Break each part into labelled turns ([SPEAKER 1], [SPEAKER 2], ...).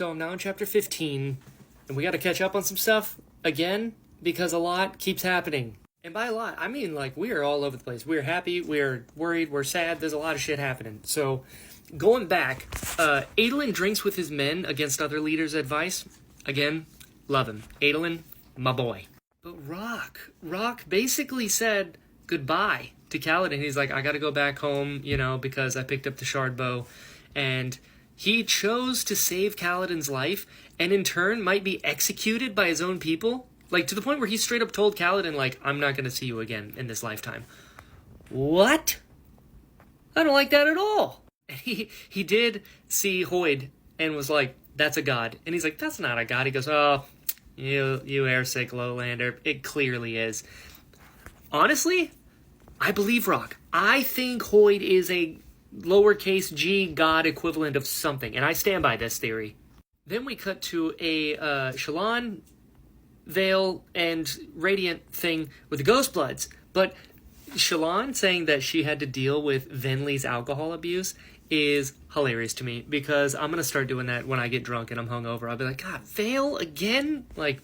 [SPEAKER 1] So I'm now in chapter 15, and we got to catch up on some stuff again because a lot keeps happening. And by a lot, I mean like we are all over the place. We're happy, we're worried, we're sad. There's a lot of shit happening. So going back, Adolin drinks with his men against other leaders' advice. Again, love him. Adolin, my boy. But Rock basically said goodbye to Kaladin. He's like, I got to go back home, because I picked up the shard bow. And he chose to save Kaladin's life, and in turn might be executed by his own people. Like, to the point where he straight up told Kaladin, like, I'm not going to see you again in this lifetime. What? I don't like that at all. He did see Hoid and was like, that's a god. And he's like, that's not a god. He goes, oh, you airsick lowlander. It clearly is. Honestly, I believe Rock. I think Hoid is a lowercase g god equivalent of something, and I stand by this theory. Then we cut to a Shallan, Veil, and Radiant thing with the Ghost Bloods. But Shallan saying that she had to deal with Venli's alcohol abuse is hilarious to me, because I'm going to start doing that when I get drunk and I'm hungover. I'll be like, God, Veil again? Like,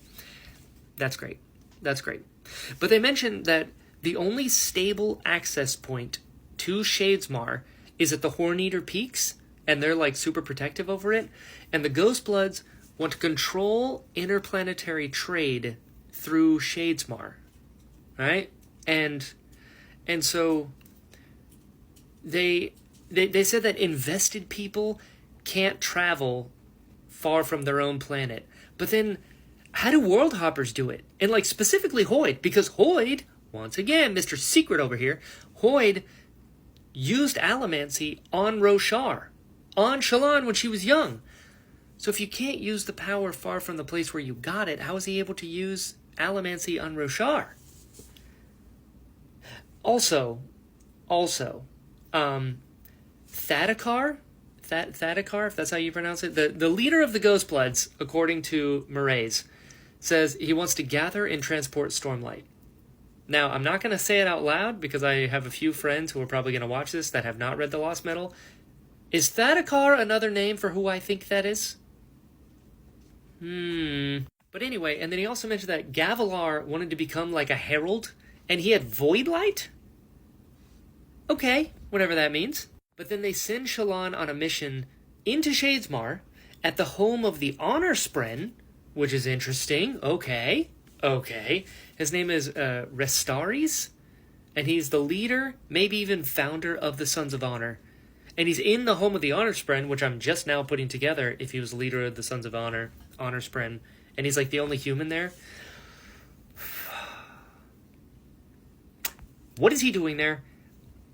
[SPEAKER 1] that's great. That's great. But they mentioned that the only stable access point to Shadesmar is at the Horneater Peaks, and they're like super protective over it. And the Ghost Bloods want to control interplanetary trade through Shadesmar, right? And so they said that invested people can't travel far from their own planet. But then, how do world hoppers do it? And like specifically Hoid, because Hoid, once again, Mr. Secret over here, Hoid used Allomancy on Roshar, on Shallan when she was young. So if you can't use the power far from the place where you got it, how is he able to use Allomancy on Roshar? Also, Thadakar, if that's how you pronounce it, the leader of the Ghost Bloods, according to Mraize, says he wants to gather and transport Stormlight. Now, I'm not going to say it out loud because I have a few friends who are probably going to watch this that have not read The Lost Metal. Is Thadakar another name for who I think that is? But anyway, and then he also mentioned that Gavilar wanted to become like a herald, and he had Void Light? Okay, whatever that means. But then they send Shallan on a mission into Shadesmar at the home of the Honor Spren, which is interesting. Okay. His name is Restaris, and he's the leader, maybe even founder of the Sons of Honor. And he's in the home of the Honor Spren, which I'm just now putting together if he was leader of the Sons of Honor Spren. And he's like the only human there. What is he doing there?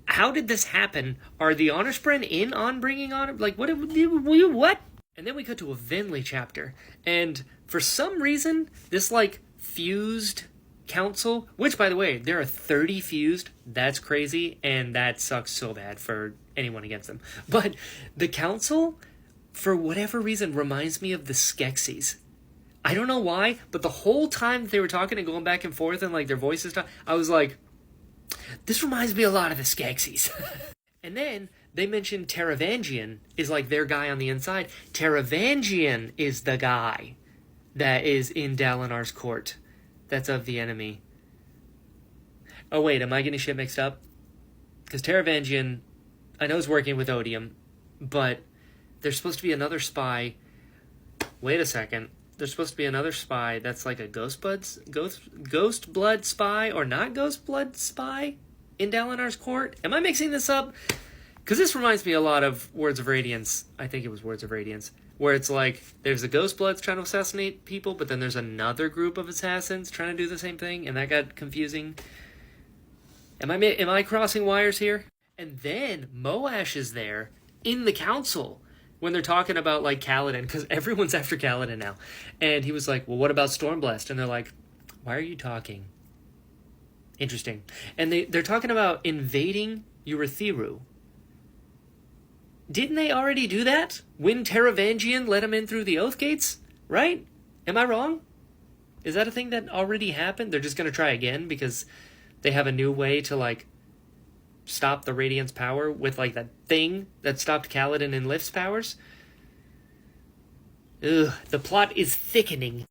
[SPEAKER 1] How did this happen? Are the Honor Spren in on bringing honor? Like, what? And then we cut to a Venli chapter. And for some reason, this, like, fused council, which, by the way, there are 30 fused. That's crazy, and that sucks so bad for anyone against them. But the council, for whatever reason, reminds me of the Skeksis. I don't know why, but the whole time they were talking and going back and forth and, like, their voices, I was like, this reminds me a lot of the Skeksis. And then they mentioned Taravangian is like their guy on the inside. Taravangian is the guy that is in Dalinar's court. That's of the enemy. Oh wait, am I getting shit mixed up? Because Taravangian, I know is working with Odium, but there's supposed to be another spy. Wait a second. There's supposed to be another spy that's like a Ghost Blood spy or not Ghost Blood spy in Dalinar's court. Am I mixing this up? Because this reminds me a lot of Words of Radiance. I think it was Words of Radiance, where it's like there's the Ghost Bloods trying to assassinate people, but then there's another group of assassins trying to do the same thing, and that got confusing. Am I crossing wires here? And then Moash is there in the council when they're talking about, like, Kaladin, because everyone's after Kaladin now. And he was like, well, what about Stormblessed? And they're like, why are you talking? Interesting. And they're talking about invading Urithiru. Didn't they already do that? When Taravangian let him in through the Oath Gates? Right? Am I wrong? Is that a thing that already happened? They're just going to try again because they have a new way to, like, stop the Radiant's power with, like, that thing that stopped Kaladin and Lift's powers? Ugh, the plot is thickening.